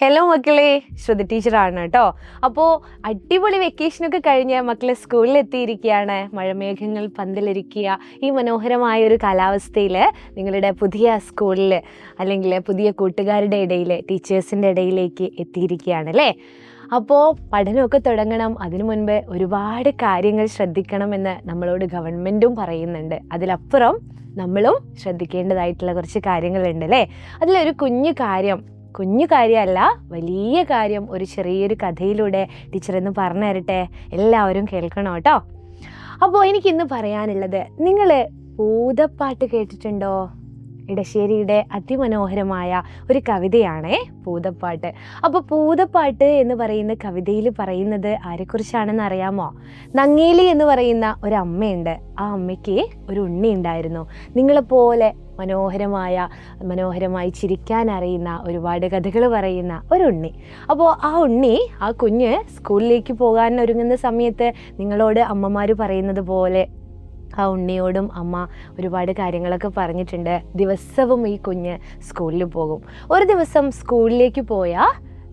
Hello മക്കളെ, ശ്രുതി ടീച്ചറാണ് കേട്ടോ. അപ്പോൾ അടിപൊളി വെക്കേഷനൊക്കെ കഴിഞ്ഞ് മക്കളെ സ്കൂളിൽ എത്തിയിരിക്കുകയാണ്. മഴമേഘങ്ങൾ പന്തലിരിക്കുക ഈ മനോഹരമായൊരു കാലാവസ്ഥയിൽ നിങ്ങളുടെ പുതിയ സ്കൂളിൽ അല്ലെങ്കിൽ പുതിയ കൂട്ടുകാരുടെ ഇടയിൽ ടീച്ചേഴ്സിൻ്റെ ഇടയിലേക്ക് എത്തിയിരിക്കുകയാണ് അല്ലേ. അപ്പോൾ പഠനമൊക്കെ തുടങ്ങണം. അതിനു മുൻപ് ഒരുപാട് കാര്യങ്ങൾ ശ്രദ്ധിക്കണമെന്ന് നമ്മളോട് ഗവൺമെൻറ്റും പറയുന്നുണ്ട്. അതിലപ്പുറം നമ്മളും ശ്രദ്ധിക്കേണ്ടതായിട്ടുള്ള കുറച്ച് കാര്യങ്ങളുണ്ട് അല്ലേ. അതിലൊരു കുഞ്ഞു കാര്യമല്ല, വലിയ കാര്യം ഒരു ചെറിയൊരു കഥയിലൂടെ ടീച്ചർ ഇന്ന് പറഞ്ഞു തരട്ടെ. എല്ലാവരും കേൾക്കണം കേട്ടോ. അപ്പോൾ എനിക്കിന്ന് പറയാനുള്ളത്, നിങ്ങൾ ഭൂതപ്പാട്ട് കേട്ടിട്ടുണ്ടോ? ഇടശ്ശേരിയുടെ അതിമനോഹരമായ ഒരു കവിതയാണേ ഭൂതപ്പാട്ട്. അപ്പോൾ ഭൂതപ്പാട്ട് എന്ന് പറയുന്ന കവിതയിൽ പറയുന്നത് ആരെക്കുറിച്ചാണെന്ന് അറിയാമോ? നങ്ങേലി എന്ന് പറയുന്ന ഒരു അമ്മയുണ്ട്. ആ അമ്മയ്ക്ക് ഒരു ഉണ്ണി ഉണ്ടായിരുന്നു. നിങ്ങളെപ്പോലെ മനോഹരമായി ചിരിക്കാൻ അറിയുന്ന, ഒരുപാട് കഥകൾ പറയുന്ന ഒരു ഉണ്ണി. അപ്പോൾ ആ കുഞ്ഞ് സ്കൂളിലേക്ക് പോകാൻ ഒരുങ്ങുന്ന സമയത്ത് നിങ്ങളോട് അമ്മമാർ പറയുന്നത് പോലെ ആ ഉണ്ണിയോടും അമ്മ ഒരുപാട് കാര്യങ്ങളൊക്കെ പറഞ്ഞിട്ടുണ്ട്. ദിവസവും ഈ കുഞ്ഞ് സ്കൂളിൽ പോകും. ഒരു ദിവസം സ്കൂളിലേക്ക് പോയ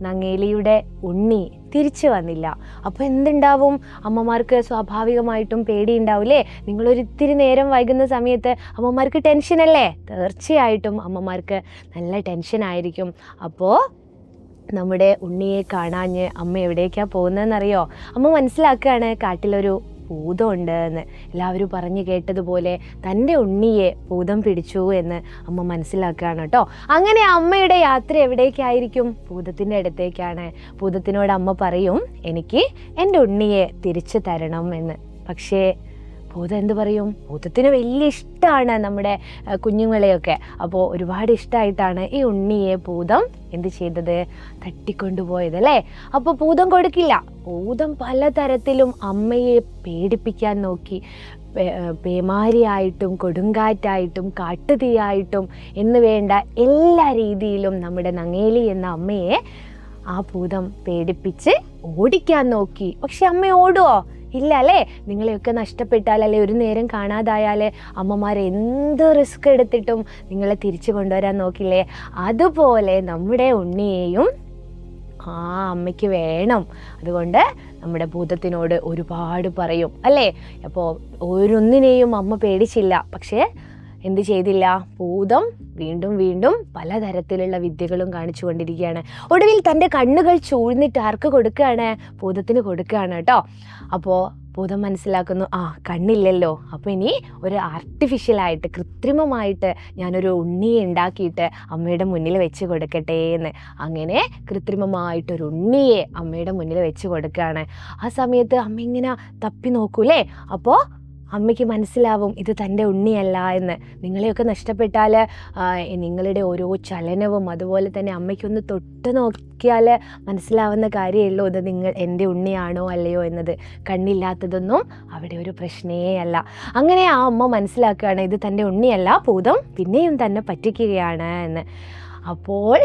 നങ്ങേലിയുടെ ഉണ്ണി തിരിച്ചു വന്നില്ല. അപ്പോൾ എന്തുണ്ടാവും? അമ്മമാർക്ക് സ്വാഭാവികമായിട്ടും പേടിയുണ്ടാവില്ലേ? നിങ്ങളൊരിത്തിരി നേരം വൈകുന്ന സമയത്ത് അമ്മമാർക്ക് ടെൻഷനല്ലേ? തീർച്ചയായിട്ടും അമ്മമാർക്ക് നല്ല ടെൻഷനായിരിക്കും. അപ്പോൾ നമ്മുടെ ഉണ്ണിയെ കാണാഞ്ഞ് അമ്മ എവിടേക്കാണ് പോകുന്നതെന്നറിയോ? അമ്മ മനസ്സിലാക്കുകയാണ് കാട്ടിലൊരു ഭൂതമുണ്ട് എന്ന്. എല്ലാവരും പറഞ്ഞു കേട്ടതുപോലെ തൻ്റെ ഉണ്ണിയെ ഭൂതം പിടിച്ചു എന്ന് അമ്മ മനസ്സിലാക്കുകയാണ് കേട്ടോ. അങ്ങനെ അമ്മയുടെ യാത്ര എവിടേക്കായിരിക്കും? ഭൂതത്തിൻ്റെ അടുത്തേക്കാണ്. ഭൂതത്തിനോട് അമ്മ പറയും, എനിക്ക് എൻ്റെ ഉണ്ണിയെ തിരിച്ചു തരണം എന്ന്. പക്ഷേ ഭൂതം എന്ത് പറയും? ഭൂതത്തിന് വലിയ ഇഷ്ടമാണ് നമ്മുടെ കുഞ്ഞുങ്ങളെയൊക്കെ. അപ്പോൾ ഒരുപാട് ഇഷ്ടമായിട്ടാണ് ഈ ഉണ്ണിയെ ഭൂതം എന്ത് ചെയ്തത്? തട്ടിക്കൊണ്ടുപോയത് അല്ലേ. അപ്പോൾ ഭൂതം കൊടുക്കില്ല. ഭൂതം പലതരത്തിലും അമ്മയെ പേടിപ്പിക്കാൻ നോക്കി. പേമാരിയായിട്ടും കൊടുങ്കാറ്റായിട്ടും കാട്ടുതീയായിട്ടും എന്ന് വേണ്ട എല്ലാ രീതിയിലും നമ്മുടെ നങ്ങേലി എന്ന അമ്മയെ ആ ഭൂതം പേടിപ്പിച്ച് ഓടിക്കാൻ നോക്കി. പക്ഷെ അമ്മ ഓടുവോ? ഇല്ല അല്ലേ. നിങ്ങളെയൊക്കെ നഷ്ടപ്പെട്ടാൽ, അല്ലെ ഒരു നേരം കാണാതായാൽ അമ്മമാർ എന്ത് റിസ്ക് എടുത്തിട്ടും നിങ്ങളെ തിരിച്ചു കൊണ്ടുവരാൻ നോക്കില്ലേ. അതുപോലെ നമ്മുടെ ഉണ്ണിയെയും ആ അമ്മയ്ക്ക് വേണം. അതുകൊണ്ട് നമ്മുടെ ഭൂതത്തിനോട് ഒരുപാട് പറയും അല്ലേ. അപ്പോൾ ഓരോന്നിനെയും അമ്മ പേടിച്ചില്ല. പക്ഷേ എന്ത് ചെയ്തില്ല? ഭൂതം വീണ്ടും പലതരത്തിലുള്ള വിദ്യകളും കാണിച്ചു കൊണ്ടിരിക്കുകയാണ്. ഒടുവിൽ തൻ്റെ കണ്ണുകൾ ചൂഴ്ന്നിട്ട് ആർക്ക് കൊടുക്കുകയാണ്? ഭൂതത്തിന് കൊടുക്കുകയാണ് കേട്ടോ. അപ്പോൾ ഭൂതം മനസ്സിലാക്കുന്നു, കണ്ണില്ലല്ലോ, അപ്പോൾ ഇനി ഒരു ആർട്ടിഫിഷ്യലായിട്ട്, കൃത്രിമമായിട്ട് ഞാനൊരു ഉണ്ണിയെ ഉണ്ടാക്കിയിട്ട് അമ്മയുടെ മുന്നിൽ വെച്ച് കൊടുക്കട്ടെ എന്ന്. അങ്ങനെ കൃത്രിമമായിട്ടൊരു ഉണ്ണിയെ അമ്മയുടെ മുന്നിൽ വെച്ച് കൊടുക്കുകയാണ്. ആ സമയത്ത് അമ്മ ഇങ്ങനെ തപ്പി നോക്കൂലേ. അപ്പോൾ അമ്മയ്ക്ക് മനസ്സിലാവും ഇത് തൻ്റെ ഉണ്ണിയല്ല എന്ന്. നിങ്ങളെയൊക്കെ നഷ്ടപ്പെട്ടാൽ നിങ്ങളുടെ ഓരോ ചലനവും അതുപോലെ തന്നെ അമ്മയ്ക്കൊന്ന് തൊട്ട് നോക്കിയാൽ മനസ്സിലാവുന്ന കാര്യമുള്ളൂ ഇത് എൻ്റെ ഉണ്ണിയാണോ അല്ലയോ എന്നത്. കണ്ണില്ലാത്തതൊന്നും അവിടെ ഒരു പ്രശ്നേ അല്ല. അങ്ങനെ ആ അമ്മ മനസ്സിലാക്കുകയാണ് ഇത് തൻ്റെ ഉണ്ണിയല്ല, ഭൂതം പിന്നെയും തന്നെ പറ്റിക്കുകയാണ് എന്ന്. അപ്പോൾ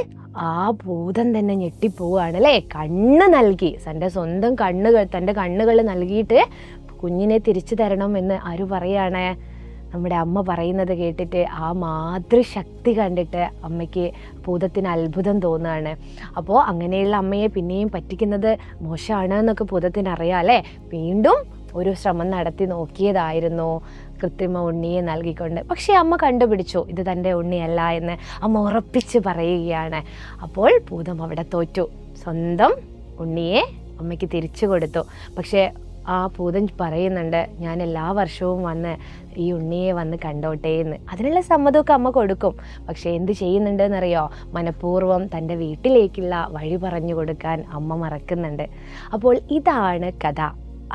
ആ ഭൂതം തന്നെ ഞെട്ടിപ്പോവുകയാണ് അല്ലേ. കണ്ണ് നൽകി, തൻ്റെ സ്വന്തം തൻ്റെ കണ്ണുകൾ നൽകിയിട്ട് കുഞ്ഞിനെ തിരിച്ചു തരണം എന്ന് ആര് പറയാണ്? നമ്മുടെ അമ്മ പറയുന്നത് കേട്ടിട്ട് ആ മാതൃശക്തി കണ്ടിട്ട് അമ്മയ്ക്ക് ഭൂതത്തിന് അത്ഭുതം തോന്നുകയാണ്. അപ്പോൾ അങ്ങനെയുള്ള അമ്മയെ പിന്നെയും പറ്റിക്കുന്നത് മോശമാണ് എന്നൊക്കെ ഭൂതത്തിന് അറിയാം അല്ലേ. വീണ്ടും ഒരു ശ്രമം നടത്തി നോക്കിയതായിരുന്നു കൃത്രിമ ഉണ്ണിയെ നൽകിക്കൊണ്ട്. പക്ഷേ അമ്മ കണ്ടുപിടിച്ചു ഇത് തൻ്റെ ഉണ്ണിയല്ല എന്ന് അമ്മ ഉറപ്പിച്ച് പറയുകയാണ്. അപ്പോൾ ഭൂതം അവിടെ തോറ്റു. സ്വന്തം ഉണ്ണിയെ അമ്മയ്ക്ക് തിരിച്ചു കൊടുത്തു. പക്ഷേ ആ ഭൂതം പറയുന്നുണ്ട്, ഞാൻ എല്ലാ വർഷവും വന്ന് ഈ ഉണ്ണിയെ വന്ന് കണ്ടോട്ടെ എന്ന്. അതിനുള്ള സമ്മതമൊക്കെ അമ്മ കൊടുക്കും. പക്ഷേ എന്ത് ചെയ്യുന്നുണ്ടെന്നറിയോ? മനഃപൂർവ്വം തൻ്റെ വീട്ടിലേക്കുള്ള വഴി പറഞ്ഞു കൊടുക്കാൻ അമ്മ മറക്കുന്നുണ്ട്. അപ്പോൾ ഇതാണ് കഥ.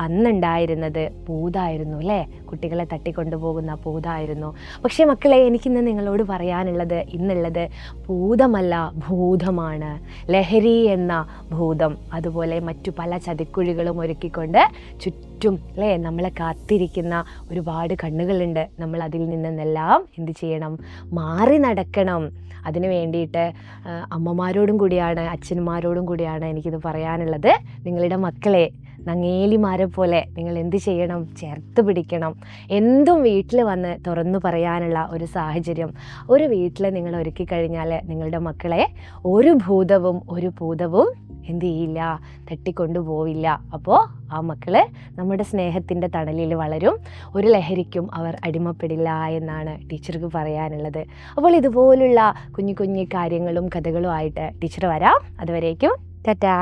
അന്നുണ്ടായിരുന്നത് ഭൂതമായിരുന്നു അല്ലേ. കുട്ടികളെ തട്ടിക്കൊണ്ടുപോകുന്ന ഭൂതമായിരുന്നു. പക്ഷേ മക്കളെ, എനിക്കിന്ന് നിങ്ങളോട് പറയാനുള്ളത്, ഇന്നുള്ളത് ഭൂതമല്ല, ഭൂതമാണ്. ലഹരി എന്ന ഭൂതം, അതുപോലെ മറ്റു പല ചതിക്കുഴികളും ഒരുക്കിക്കൊണ്ട് ചുറ്റും അല്ലേ നമ്മളെ കാത്തിരിക്കുന്ന ഒരുപാട് കണ്ണുകളുണ്ട്. നമ്മൾ അതിൽ നിന്നെല്ലാം എന്ത് ചെയ്യണം? മാറി നടക്കണം. അതിന് വേണ്ടിയിട്ട് അമ്മമാരോടും കൂടിയാണ്, അച്ഛന്മാരോടും കൂടിയാണ് എനിക്കിത് പറയാനുള്ളത്. നിങ്ങളുടെ മക്കളെ നങ്ങേലിമാരെ പോലെ നിങ്ങൾ എന്ത് ചെയ്യണം? ചേർത്ത് പിടിക്കണം. എന്തും വീട്ടിൽ വന്ന് തുറന്നു പറയാനുള്ള ഒരു സാഹചര്യം ഒരു വീട്ടിൽ നിങ്ങൾ ഒരുക്കി കഴിഞ്ഞാൽ നിങ്ങളുടെ മക്കളെ ഒരു ഭൂതവും എന്ത് ചെയ്യില്ല, തട്ടിക്കൊണ്ടു പോവില്ല. അപ്പോൾ ആ മക്കൾ നമ്മുടെ സ്നേഹത്തിൻ്റെ തണലിൽ വളരും, ഒരു ലഹരിക്കും അവർ അടിമപ്പെടില്ല എന്നാണ് ടീച്ചർക്ക് പറയാനുള്ളത്. അപ്പോൾ ഇതുപോലുള്ള കുഞ്ഞു കുഞ്ഞു കാര്യങ്ങളും കഥകളും ആയിട്ട് ടീച്ചർ വരാം. അതുവരേക്കും ടാറ്റാ.